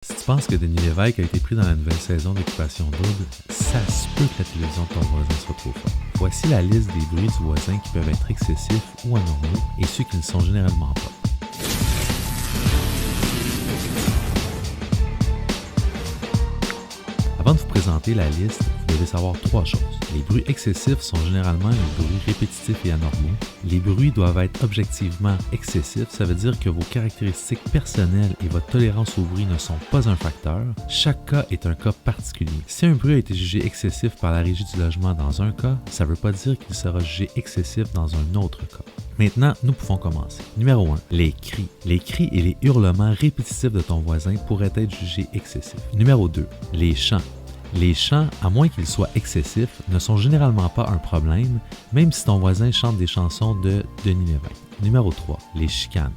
Si tu penses que Denis Lévesque a été pris dans la nouvelle saison d'Occupation Double, ça se peut que la télévision de ton voisin soit trop forte. Voici la liste des bruits du voisin qui peuvent être excessifs ou anormaux et ceux qui ne sont généralement pas. Avant de vous présenter la liste, vous devez savoir trois choses. Les bruits excessifs sont généralement les bruits répétitifs et anormaux. Les bruits doivent être objectivement excessifs, ça veut dire que vos caractéristiques personnelles et votre tolérance au bruit ne sont pas un facteur. Chaque cas est un cas particulier. Si un bruit a été jugé excessif par la Régie du logement dans un cas, ça ne veut pas dire qu'il sera jugé excessif dans un autre cas. Maintenant, nous pouvons commencer. Numéro 1. Les cris. Les cris et les hurlements répétitifs de ton voisin pourraient être jugés excessifs. Numéro 2. Les chants. Les chants, à moins qu'ils soient excessifs, ne sont généralement pas un problème, même si ton voisin chante des chansons de Denis Lévesque. Numéro 3. Les chicanes.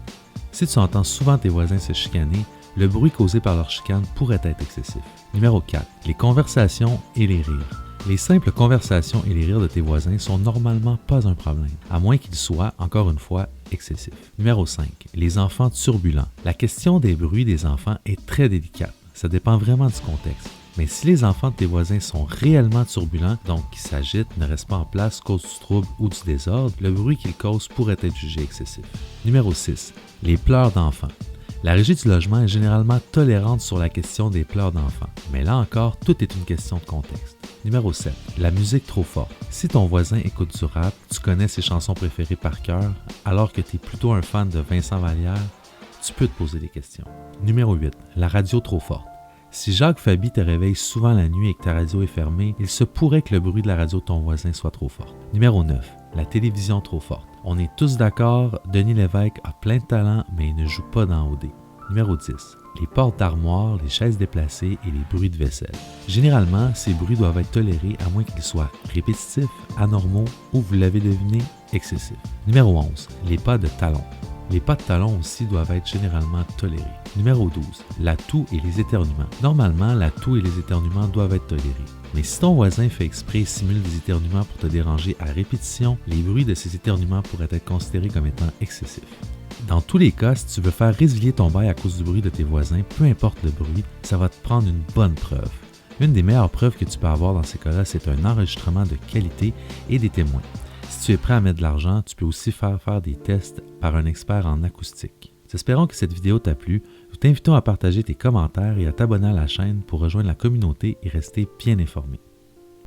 Si tu entends souvent tes voisins se chicaner, le bruit causé par leur chicane pourrait être excessif. Numéro 4. Les conversations et les rires. Les simples conversations et les rires de tes voisins sont normalement pas un problème, à moins qu'ils soient, encore une fois, excessifs. Numéro 5. Les enfants turbulents. La question des bruits des enfants est très délicate. Ça dépend vraiment du contexte. Mais si les enfants de tes voisins sont réellement turbulents, donc qui s'agitent, ne restent pas en place, causent du trouble ou du désordre, le bruit qu'ils causent pourrait être jugé excessif. Numéro 6. Les pleurs d'enfants. La Régie du logement est généralement tolérante sur la question des pleurs d'enfants, mais là encore, tout est une question de contexte. Numéro 7. La musique trop forte. Si ton voisin écoute du rap, tu connais ses chansons préférées par cœur, alors que tu es plutôt un fan de Vincent Vallière, tu peux te poser des questions. Numéro 8. La radio trop forte. Si Jacques Fabi te réveille souvent la nuit et que ta radio est fermée, il se pourrait que le bruit de la radio de ton voisin soit trop fort. Numéro 9. La télévision trop forte. On est tous d'accord, Denis Lévesque a plein de talent, mais il ne joue pas dans OD. Numéro 10. Les portes d'armoire, les chaises déplacées et les bruits de vaisselle. Généralement, ces bruits doivent être tolérés à moins qu'ils soient répétitifs, anormaux ou, vous l'avez deviné, excessifs. Numéro 11. Les pas de talons. Les pas de talons aussi doivent être généralement tolérés. Numéro 12. La toux et les éternuements. Normalement, la toux et les éternuements doivent être tolérés. Mais si ton voisin fait exprès et simule des éternuements pour te déranger à répétition, les bruits de ces éternuements pourraient être considérés comme étant excessifs. Dans tous les cas, si tu veux faire résilier ton bail à cause du bruit de tes voisins, peu importe le bruit, ça va te prendre une bonne preuve. Une des meilleures preuves que tu peux avoir dans ces cas-là, c'est un enregistrement de qualité et des témoins. Si tu es prêt à mettre de l'argent, tu peux aussi faire des tests par un expert en acoustique. Nous espérons que cette vidéo t'a plu. Nous t'invitons à partager tes commentaires et à t'abonner à la chaîne pour rejoindre la communauté et rester bien informé.